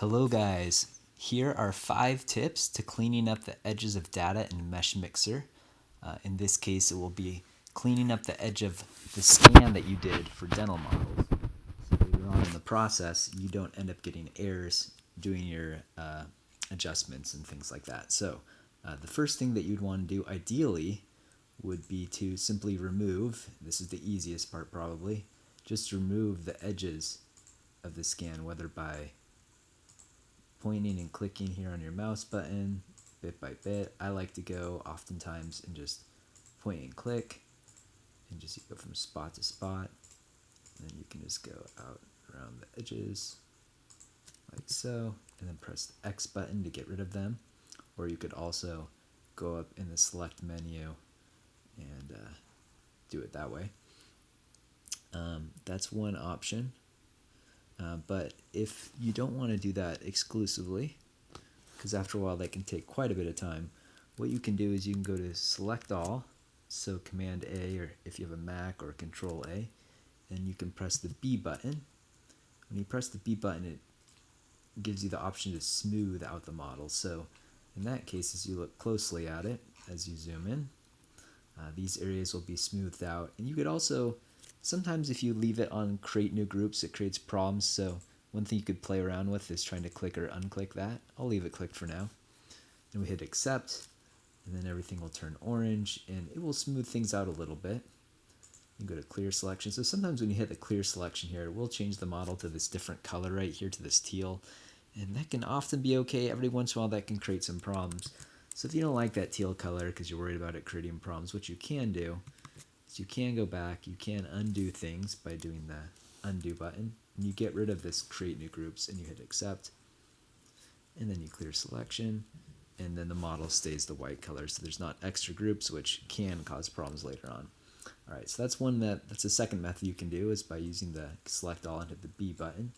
Hello guys, here are 5 tips to cleaning up the edges of data in Meshmixer. In this case, it will be cleaning up the edge of the scan that you did for dental models. So later on in the process, you don't end up getting errors doing your adjustments and things like that. So the first thing that you'd want to do ideally would be to simply remove, this is the easiest part probably, just remove the edges of the scan, whether by pointing and clicking here on your mouse button bit by bit. I like to go oftentimes and just point and click and just go from spot to spot, and then you can just go out around the edges like so, and then press the X button to get rid of them, or you could also go up in the select menu and do it that way. That's one option. But if you don't want to do that exclusively, because after a while that can take quite a bit of time, what you can do is you can go to Select All, so Command A, or if you have a Mac, or Control A, and you can press the B button. When you press the B button, it gives you the option to smooth out the model. So in that case, as you look closely at it, as you zoom in, these areas will be smoothed out. And you could also, sometimes if you leave it on create new groups, it creates problems. So one thing you could play around with is trying to click or unclick that. I'll leave it clicked for now. And we hit accept, and then everything will turn orange, and it will smooth things out a little bit. You go to clear selection. So sometimes when you hit the clear selection here, it will change the model to this different color right here, to this teal. And that can often be okay. Every once in a while that can create some problems. So if you don't like that teal color because you're worried about it creating problems, what you can do is you can go back, you can undo things by doing the undo button, and you get rid of this create new groups, and you hit accept, and then you clear selection, and then the model stays the white color, so there's not extra groups, which can cause problems later on. Alright, so that's the second method you can do, is by using the select all and hit the B button.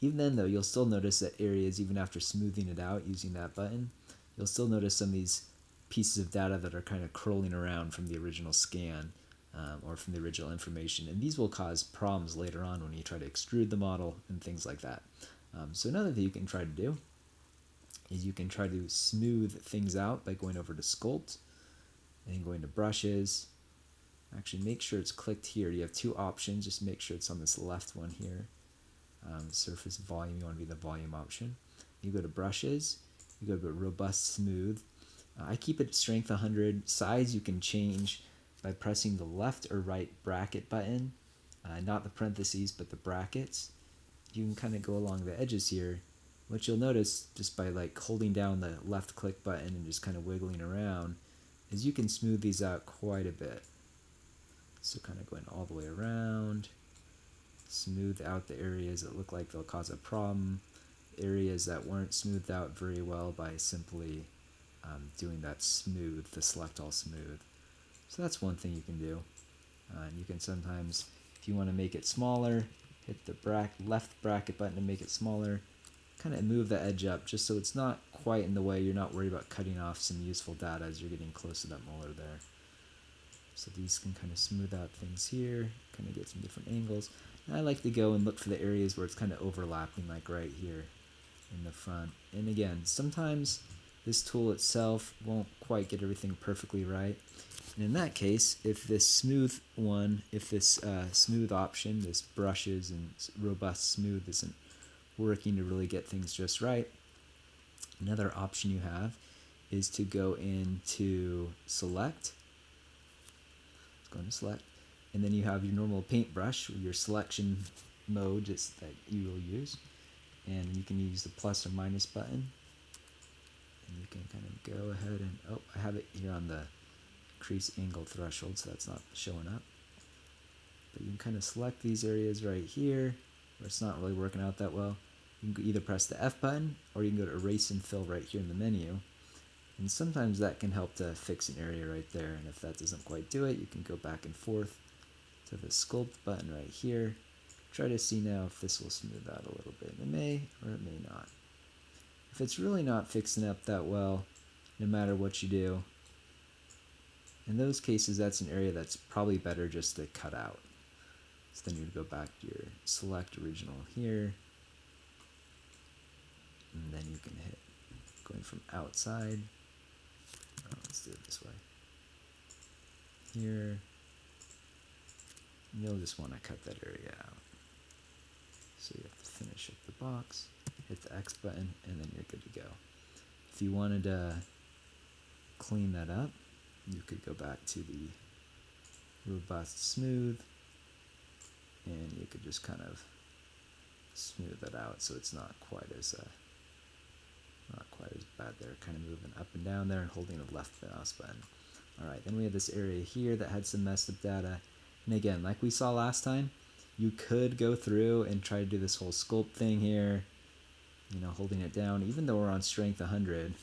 Even then though, you'll still notice that areas, even after smoothing it out using that button, you'll still notice some of these pieces of data that are kind of curling around from the original scan, or from the original information, and these will cause problems later on when you try to extrude the model and things like that. So another thing you can try to do is you can try to smooth things out by going over to Sculpt and going to Brushes. Actually, make sure it's clicked here. You have two options. Just make sure it's on this left one here. Surface volume, you want to be the volume option. You go to Brushes, you go to Robust Smooth. I keep it strength 100. Size you can change by pressing the left or right bracket button, not the parentheses, but the brackets. You can kind of go along the edges here. What you'll notice just by like holding down the left click button and just kind of wiggling around is you can smooth these out quite a bit. So kind of going all the way around, smooth out the areas that look like they'll cause a problem, areas that weren't smoothed out very well by simply doing that smooth, the select all smooth. So that's one thing you can do. And you can sometimes, if you want to make it smaller, hit the left bracket button to make it smaller, kind of move the edge up just so it's not quite in the way. You're not worried about cutting off some useful data as you're getting close to that molar there. So these can kind of smooth out things here, kind of get some different angles. And I like to go and look for the areas where it's kind of overlapping, like right here in the front. And again, sometimes this tool itself won't quite get everything perfectly right. And in that case, if this smooth one, if this smooth option, this brushes and robust smooth isn't working to really get things just right, another option you have is to go into select. Go into select, and then you have your normal paintbrush, your selection mode that you will use, and you can use the plus or minus button, and you can kind of go ahead and, I have it here on the increase angle threshold, so that's not showing up. But you can kind of select these areas right here where it's not really working out that well. You can either press the F button, or you can go to erase and fill right here in the menu. And sometimes that can help to fix an area right there, and if that doesn't quite do it, you can go back and forth to the sculpt button right here. Try to see now if this will smooth out a little bit. It may or it may not. If it's really not fixing up that well, no matter what you do, in those cases that's an area that's probably better just to cut out. So then you'd go back to your select original here, can hit going from outside. Oh, let's do it this way. Here, and you'll just want to cut that area out. So you have to finish up the box, hit the X button, and then you're good to go. If you wanted to clean that up, you could go back to the robust smooth, and you could just kind of smooth that out so it's not quite as bad there. Kind of moving up and down there and holding the left mouse button. All right, then we have this area here that had some messed up data, and again, like we saw last time, you could go through and try to do this whole sculpt thing here, you know, holding it down, even though we're on strength 100,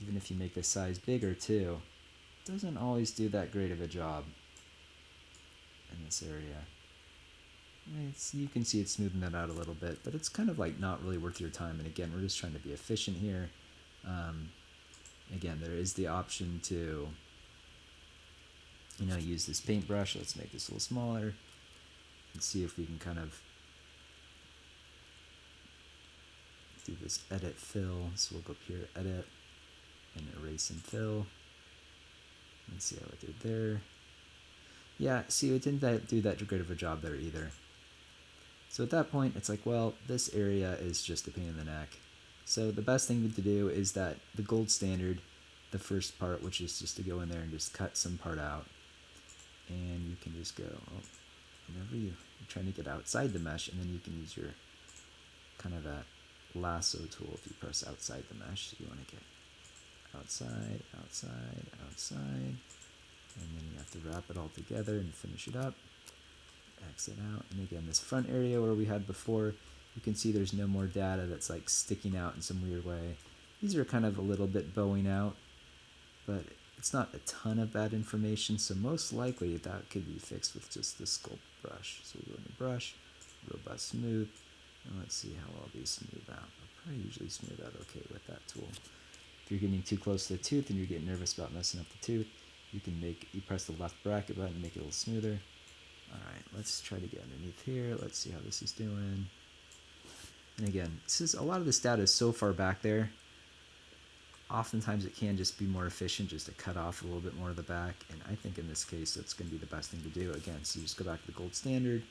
even if you make the size bigger too, it doesn't always do that great of a job in this area. You can see it's smoothing that out a little bit, but it's kind of like not really worth your time. And again, we're just trying to be efficient here. Again, there is the option to, you know, use this paintbrush. Let's make this a little smaller and see if we can kind of do this edit fill. So we'll go up here, edit, and erase and fill. Let's see how it did there. Yeah, see, it didn't do that great of a job there either. So at that point, it's like, well, this area is just a pain in the neck. So the best thing to do is that the gold standard, the first part, which is just to go in there and just cut some part out. And you can just go, whenever you're trying to get outside the mesh, and then you can use your kind of that lasso tool if you press outside the mesh. So you want to get outside, outside, outside. And then you have to wrap it all together and finish it up. Exit out. And again, this front area where we had before, you can see there's no more data that's like sticking out in some weird way. These are kind of a little bit bowing out, but it's not a ton of bad information, so most likely that could be fixed with just the sculpt brush. So we go into brush, robust smooth, and let's see how well these smooth out. I'll probably usually smooth out okay with that tool. If you're getting too close to the tooth and you're getting nervous about messing up the tooth, you press the left bracket button to make it a little smoother. Alright, let's try to get underneath here. Let's see how this is doing. And again, a lot of this data is so far back there. Oftentimes it can just be more efficient just to cut off a little bit more of the back, and I think in this case that's going to be the best thing to do. Again, so you just go back to the gold standard,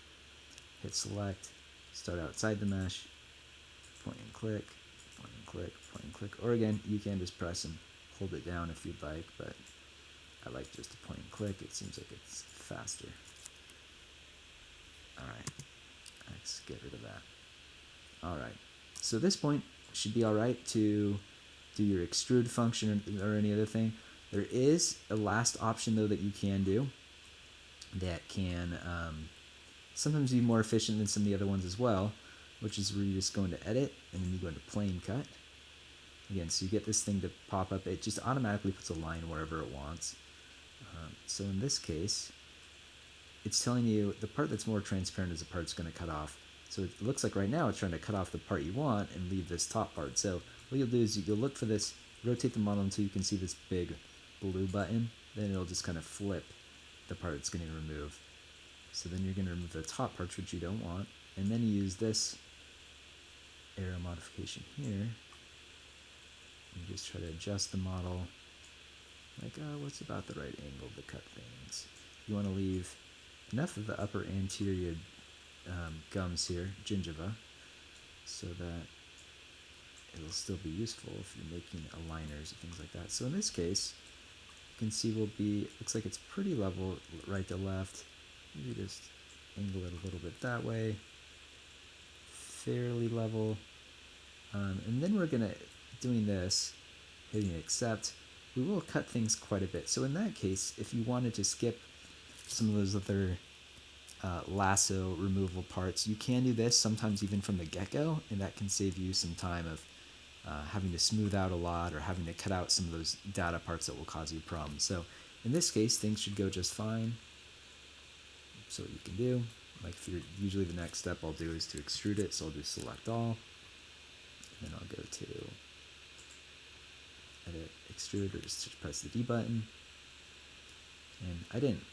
hit select, start outside the mesh, point and click, point and click, point and click, or again, you can just press and hold it down if you'd like, but I like just to point and click. It seems like it's faster. Alright, let's get rid of that. Alright, so at this point, it should be alright to do your extrude function or any other thing. There is a last option though that you can do that can sometimes be more efficient than some of the other ones as well, which is where you just go into edit and then you go into plane cut. Again, so you get this thing to pop up. It just automatically puts a line wherever it wants. So in this case, it's telling you the part that's more transparent is the part it's going to cut off. So it looks like right now it's trying to cut off the part you want and leave this top part. So what you'll do is you'll look for this, rotate the model until you can see this big blue button. Then it'll just kind of flip the part it's going to remove. So then you're going to remove the top parts, which you don't want. And then you use this arrow modification here. You just try to adjust the model. Like, what's about the right angle to cut things? You want to leave enough of the upper anterior gums here, gingiva, so that it'll still be useful if you're making aligners and things like that. So in this case, you can see looks like it's pretty level right to left. Maybe just angle it a little bit that way. Fairly level. And then we're doing this, hitting accept, we will cut things quite a bit. So in that case, if you wanted to skip some of those other lasso removal parts, you can do this sometimes even from the get-go, and that can save you some time of having to smooth out a lot or having to cut out some of those data parts that will cause you problems. So in this case, things should go just fine. So what you can do, like usually the next step I'll do is to extrude it, so I'll just select all, and then I'll go to edit, extrude, or just press the D button. And I didn't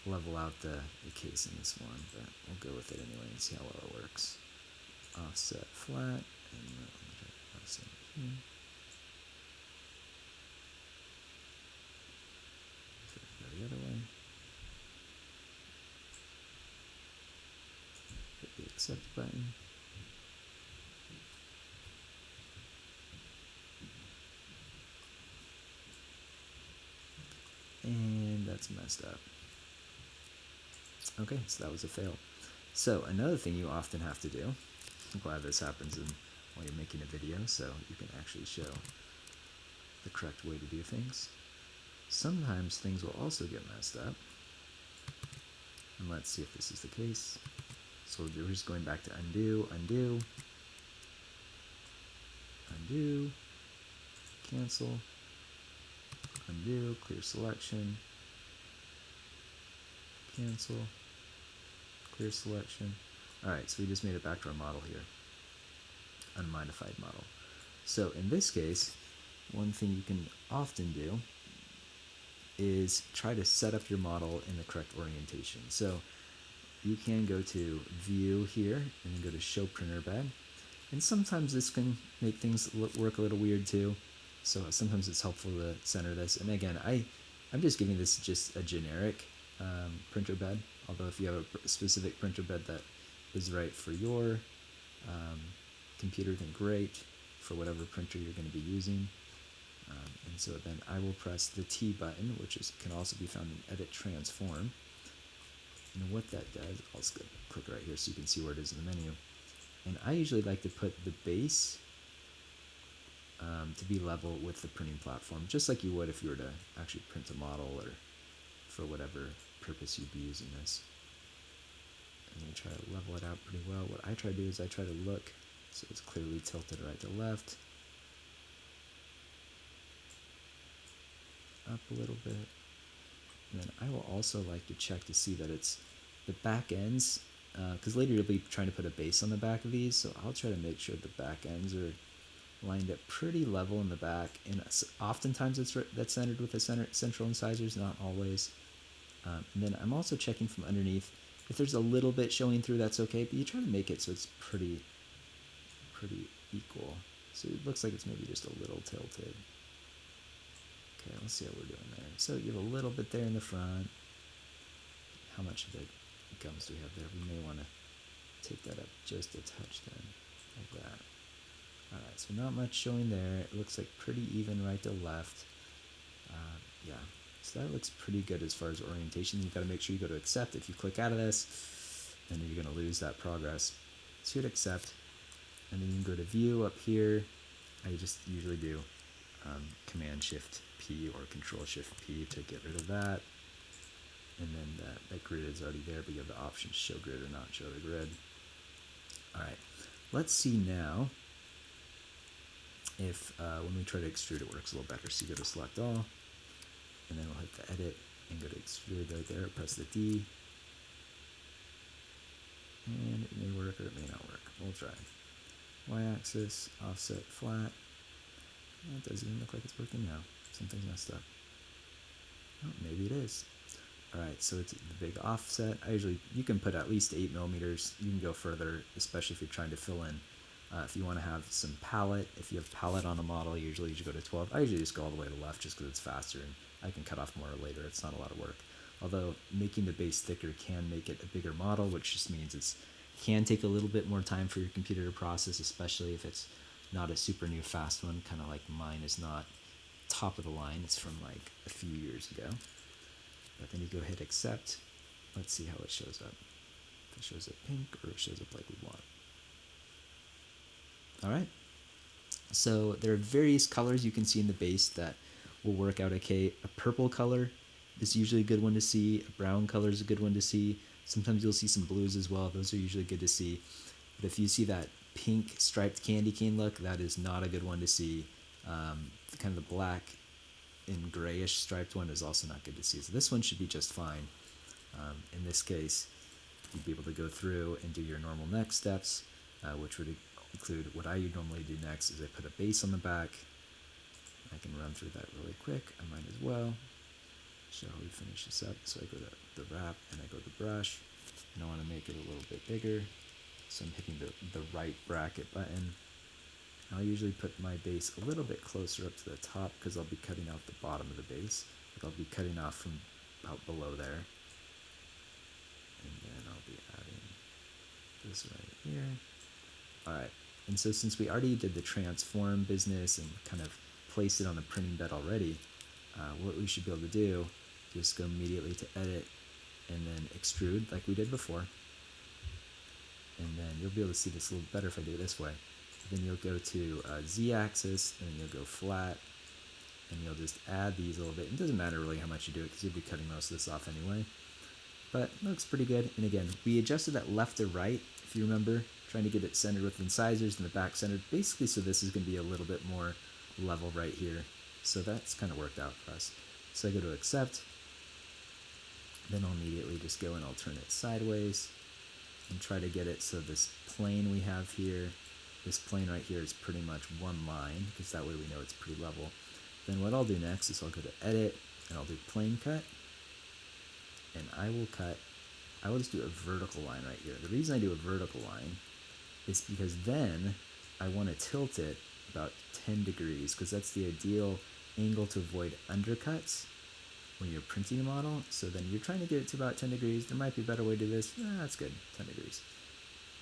level out the case in this one, but we'll go with it anyway and see how well it works. Offset flat, and Same here. Go the other way. Hit the accept button. And that's messed up. Okay, so that was a fail. So another thing you often have to do, I'm glad this happens while you're making a video so you can actually show the correct way to do things. Sometimes things will also get messed up. And let's see if this is the case. So we're just going back to undo, undo, undo, cancel, undo, clear selection, cancel, clear selection. Alright, so we just made it back to our model here. Unmodified model. So in this case, one thing you can often do is try to set up your model in the correct orientation. So you can go to View here and then go to Show Printer Bed. And sometimes this can make things work a little weird too. So sometimes it's helpful to center this. And again, I'm just giving this just a generic printer bed. Although if you have a specific printer bed that is right for your computer, then great, for whatever printer you're going to be using. And so then I will press the T button, which can also be found in Edit Transform. And what that does, I'll just click right here so you can see where it is in the menu. And I usually like to put the base to be level with the printing platform, just like you would if you were to actually print a model or for whatever purpose you'd be using this. And then try to level it out pretty well. What I try to do is I try to look so it's clearly tilted right to left, up a little bit. And then I will also like to check to see that it's the back ends, because later you'll be trying to put a base on the back of these, so I'll try to make sure the back ends are lined up pretty level in the back. And oftentimes that's centered with the central incisors, not always. And then I'm also checking from underneath. If there's a little bit showing through, that's okay, but you try to make it so it's pretty equal. So it looks like it's maybe just a little tilted. Okay, let's see how we're doing there. So you have a little bit there in the front. How much of it gums do we have there? We may want to take that up just a touch then, like that. Alright, so not much showing there. It looks like pretty even right to left. Yeah, so that looks pretty good as far as orientation. You've got to make sure you go to accept. If you click out of this, then you're going to lose that progress. So hit accept, and then you can go to view up here. I just usually do Command Shift P or Control Shift P to get rid of that. And then that grid is already there, but you have the option to show grid or not show the grid. Alright, let's see now if when we try to extrude it works a little better. So you go to select all, and then we'll hit the edit and go to extrude right there, press the D, and it may work or it may not work. We'll try. Y-axis, offset, flat. It doesn't even look like it's working now. Something's messed up. Oh, maybe it is. Alright, so it's the big offset. You can put at least 8 millimeters. You can go further, especially if you're trying to fill in. If you want to have some palette, if you have palette on a model, usually you should go to 12. I usually just go all the way to left just because it's faster and I can cut off more later. It's not a lot of work. Although making the base thicker can make it a bigger model, which just means it can take a little bit more time for your computer to process, especially if it's not a super new fast one, kind of like mine is not top of the line. It's from like a few years ago. But then you go hit accept. Let's see how it shows up. If it shows up pink or it shows up like we want. Alright. So there are various colors you can see in the base that will work out okay. A purple color is usually a good one to see. A brown color is a good one to see. Sometimes you'll see some blues as well. Those are usually good to see. But if you see that pink striped candy cane look, that is not a good one to see. Kind of the black and grayish striped one is also not good to see. So this one should be just fine. In this case, you'd be able to go through and do your normal next steps, which would include what I normally do next is I put a base on the back. I can run through that really quick. I might as well show how we finish this up. So I go to the wrap and I go to brush, and I want to make it a little bit bigger. So I'm hitting the right bracket button. I'll usually put my base a little bit closer up to the top because I'll be cutting off the bottom of the base. Like I'll be cutting off from about below there. And then I'll be adding this right here. All right, and so since we already did the transform business and kind of placed it on the printing bed already, what we should be able to do is just go immediately to edit and then extrude like we did before. And then you'll be able to see this a little better if I do it this way. Then you'll go to Z-axis, and then you'll go flat, and you'll just add these a little bit. It doesn't matter really how much you do it because you'll be cutting most of this off anyway. But it looks pretty good. And again, we adjusted that left to right, if you remember, trying to get it centered with incisors and the back centered, basically so this is going to be a little bit more level right here. So that's kind of worked out for us. So I go to accept, then I'll immediately just go and I'll turn it sideways and try to get it so this plane we have here, this plane right here is pretty much one line because that way we know it's pretty level. Then what I'll do next is I'll go to edit and I'll do plane cut, and I will just do a vertical line right here. The reason I do a vertical line is because then I want to tilt it about 10 degrees because that's the ideal angle to avoid undercuts when you're printing a model. So then you're trying to get it to about 10 degrees. There might be a better way to do this. That's good, 10 degrees.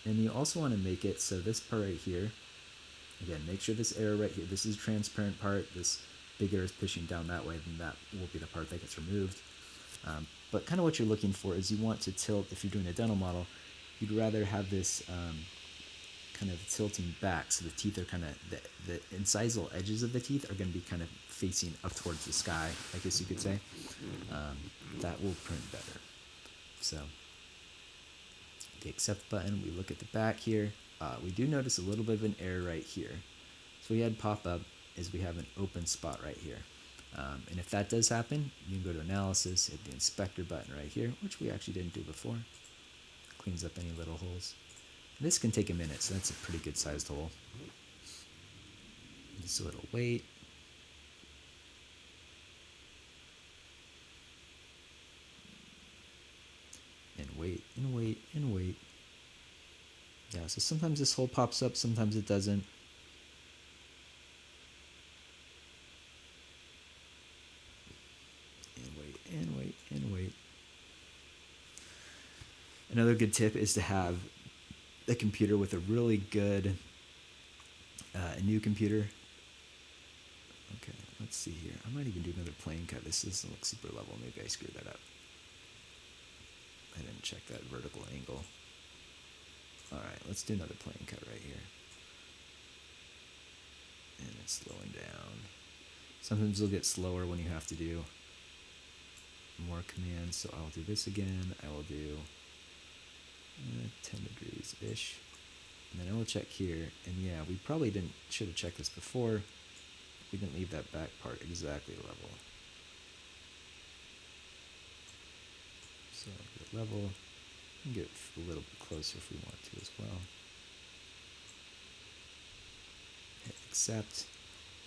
And you also want to make it so this part right here, again, make sure this arrow right here, this is a transparent part, this big arrow is pushing down that way, then that will be the part that gets removed. But kind of what you're looking for is you want to tilt, if you're doing a dental model, you'd rather have this kind of tilting back so the teeth are kind of, the incisal edges of the teeth are going to be kind of facing up towards the sky, I guess you could say. That will print better. So the accept button, we look at the back here. We do notice a little bit of an error right here. So we had pop up is we have an open spot right here. And if that does happen, you can go to analysis, hit the inspector button right here, which we actually didn't do before. Cleans up any little holes. And this can take a minute, so that's a pretty good sized hole. So it'll wait. And wait, and wait, and wait. Yeah, so sometimes this hole pops up, sometimes it doesn't. And wait, and wait, and wait. Another good tip is to have a computer with a really good, a new computer. Okay, let's see here. I might even do another plane cut. This doesn't look super level. Maybe I screwed that up. I didn't check that vertical angle. Alright, let's do another plane cut right here. And it's slowing down. Sometimes it'll get slower when you have to do more commands. So I'll do this again. I will do 10 degrees-ish. And then I will check here. And yeah, we probably should have checked this before. We didn't leave that back part exactly level. So get level, and get a little bit closer if we want to as well. Hit accept,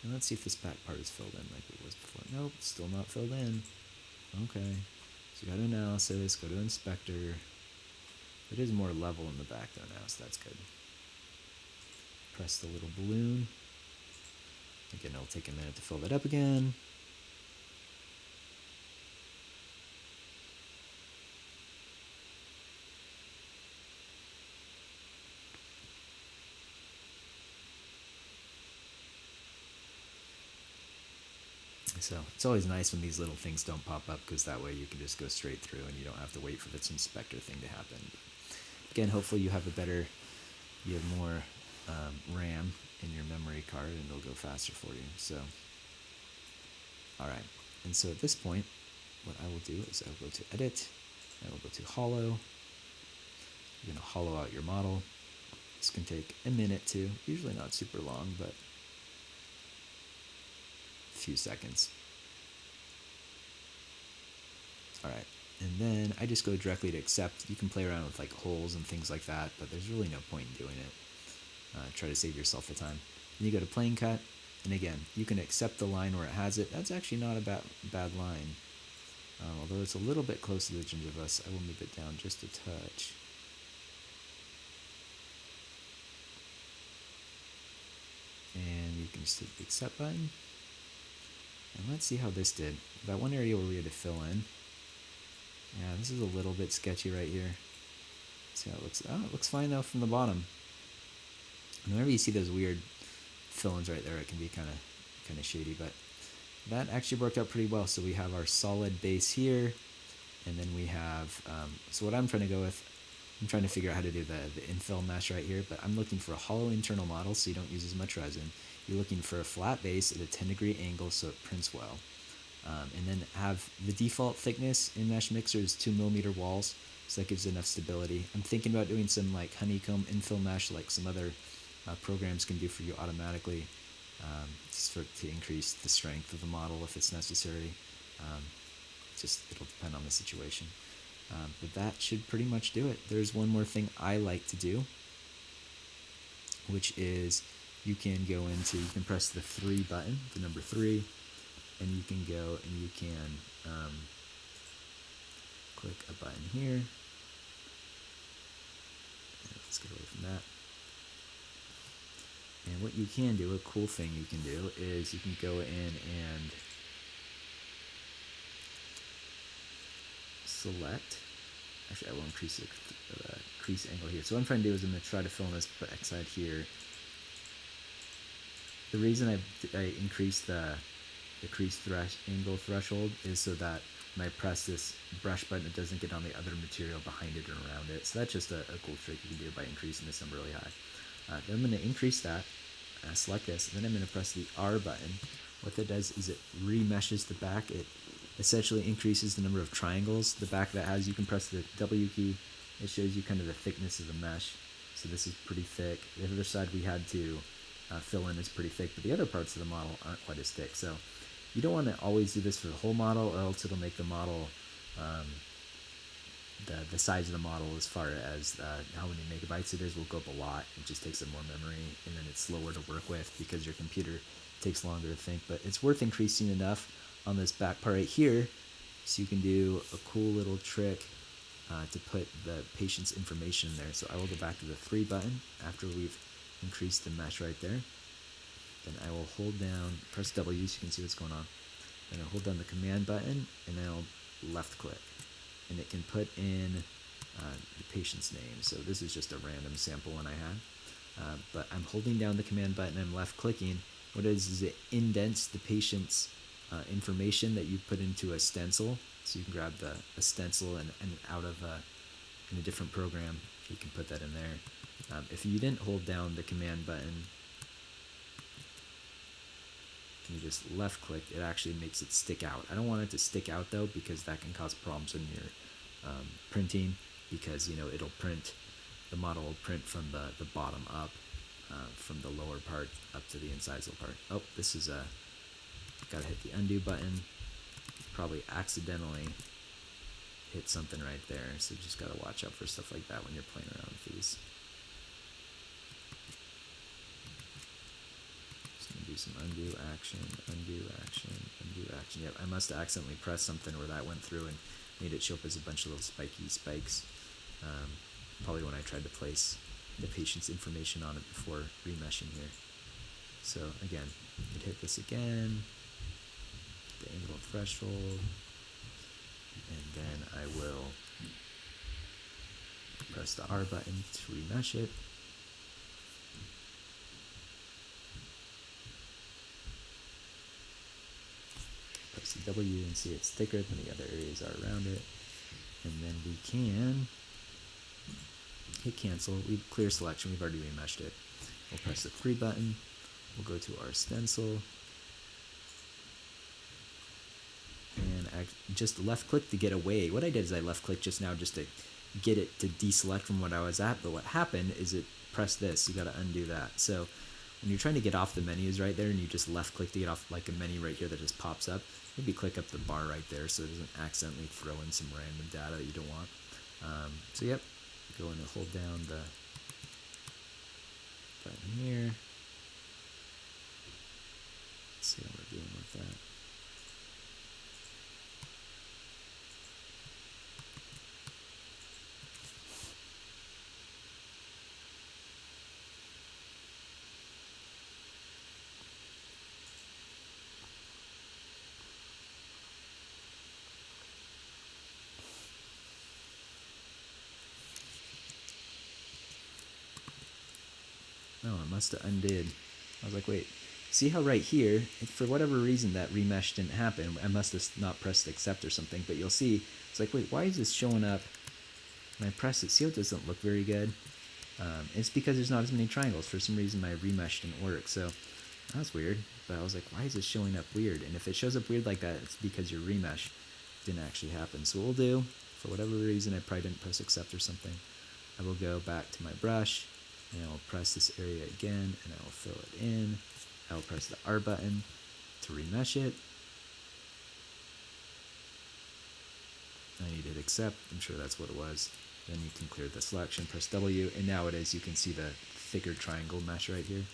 and let's see if this back part is filled in like it was before. Nope, still not filled in. Okay, so go to analysis, go to inspector. It is more level in the back though now, so that's good. Press the little balloon. Again, it'll take a minute to fill that up again. So it's always nice when these little things don't pop up because that way you can just go straight through and you don't have to wait for this inspector thing to happen. Again, hopefully you have more RAM in your memory card and it'll go faster for you. So, all right. And so at this point, what I will do is I will go to edit, I will go to hollow. You're going to hollow out your model. This can take a minute too, usually not super long, but few seconds. Alright, and then I just go directly to accept. You can play around with like holes and things like that, but there's really no point in doing it. Try to save yourself the time. And you go to plane cut, and again, you can accept the line where it has it. That's actually not a bad line. Although it's a little bit close to the gingiva, I will move it down just a touch. can just hit the accept button. And let's see how this did. That one area where we had to fill in. Yeah, this is a little bit sketchy right here. Let's see how it looks. Oh, it looks fine though from the bottom. And whenever you see those weird fill-ins right there, it can be kind of shady, but that actually worked out pretty well. So we have our solid base here, and then we have, so what I'm trying to go with, I'm trying to figure out how to do the infill mesh right here, but I'm looking for a hollow internal model so you don't use as much resin. You're looking for a flat base at a 10-degree angle so it prints well. And then have the default thickness in Meshmixer is 2mm walls, so that gives enough stability. I'm thinking about doing some like honeycomb infill mesh like some other programs can do for you automatically, just to increase the strength of the model if it's necessary. Just it'll depend on the situation. But that should pretty much do it. There's one more thing I like to do, which is you can press the 3 button, the number 3, and you can go and you can click a button here. Let's get away from that. And what you can do, a cool thing you can do, is you can go in and select. Actually, I will increase the crease angle here. So what I'm trying to do is I'm going to try to fill in this backside here. The reason I increased the crease angle threshold is so that when I press this brush button, it doesn't get on the other material behind it or around it. So that's just a cool trick you can do by increasing this number really high. Then I'm going to increase that, select this, and then I'm going to press the R button. What that does is it remeshes the back. It essentially increases the number of triangles the back that has. You can press the W key. It shows you kind of the thickness of the mesh. So this is pretty thick. The other side we had to fill in is pretty thick, but the other parts of the model aren't quite as thick. So you don't want to always do this for the whole model, or else it'll make the model, the size of the model as far as how many megabytes it is will go up a lot. It just takes up more memory, and then it's slower to work with because your computer takes longer to think. But it's worth increasing enough on this back part right here so you can do a cool little trick to put the patient's information in there. So I will go back to the 3 button after we've increased the mesh right there. Then I will hold down, press W so you can see what's going on. Then I'll hold down the command button, and then I'll left click. And it can put in the patient's name. So this is just a random sample one I had. But I'm holding down the command button, I'm left clicking. What it is it indents the patient's information that you put into a stencil. So you can grab a stencil and out of in a different program, you can put that in there. If you didn't hold down the command button, and you just left click, it actually makes it stick out. I don't want it to stick out though, because that can cause problems when you're printing, because it'll print, the model will print from the bottom up, from the lower part up to the incisal part. Oh, this is gotta hit the undo button. Probably accidentally hit something right there, so just gotta watch out for stuff like that when you're playing around with these. Do some undo action, undo action, undo action. Yep, I must have accidentally pressed something where that went through and made it show up as a bunch of little spiky spikes. Probably when I tried to place the patient's information on it before remeshing here. So again, you hit this again, the angle threshold, and then I will press the R button to remesh it. Press the W and see it's thicker than the other areas are around it. And then we can hit cancel. We clear selection. We've already remeshed it. We'll press the 3 button. We'll go to our stencil. And I just left click to get away. What I did is I left click just now just to get it to deselect from what I was at. But what happened is it pressed this. You got to undo that. So when you're trying to get off the menus right there and you just left click to get off like a menu right here that just pops up, maybe click up the bar right there so it doesn't accidentally throw in some random data that you don't want. So yep, go in and hold down the button here. Let's see how we're doing with that. must have undid. I was like, wait, see how right here, for whatever reason that remesh didn't happen. I must have not pressed accept or something, but you'll see, it's like, wait, why is this showing up when I press it? See how it doesn't look very good? It's because there's not as many triangles. For some reason my remesh didn't work, so that was weird. But I was like, why is this showing up weird? And if it shows up weird like that, it's because your remesh didn't actually happen. So what we'll do, for whatever reason, I probably didn't press accept or something, I will go back to my brush, and I will press this area again, and I will fill it in. I will press the R button to remesh it. I need to hit accept. I'm sure that's what it was. Then you can clear the selection, press W, and now it is. You can see the thicker triangle mesh right here.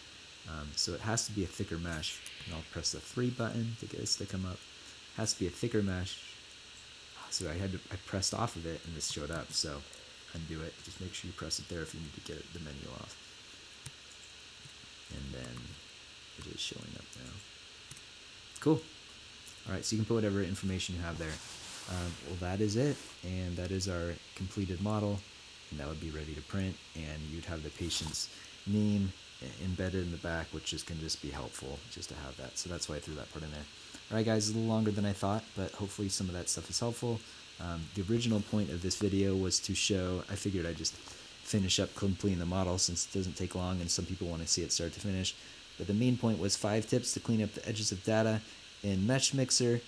So it has to be a thicker mesh, and I'll press the 3 button to get this to come up. It has to be a thicker mesh. So I pressed off of it, and this showed up. So undo it. Just make sure you press it there if you need to get the menu off. And then it is showing up now. Cool. All right, so you can put whatever information you have there. Well, that is it, and that is our completed model, and that would be ready to print, and you'd have the patient's name embedded in the back, which can just be helpful just to have that. So that's why I threw that part in there. All right, guys, a little longer than I thought, but hopefully some of that stuff is helpful. The original point of this video was to show, I figured I'd just finish up completing the model since it doesn't take long and some people want to see it start to finish. But the main point was 5 tips to clean up the edges of data in Meshmixer,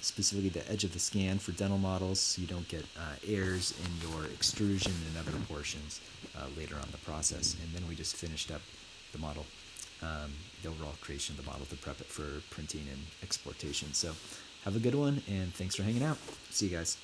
specifically the edge of the scan for dental models, so you don't get errors in your extrusion and other portions later on in the process. And then we just finished up the model, the overall creation of the model to prep it for printing and exportation. So have a good one, and thanks for hanging out. See you guys.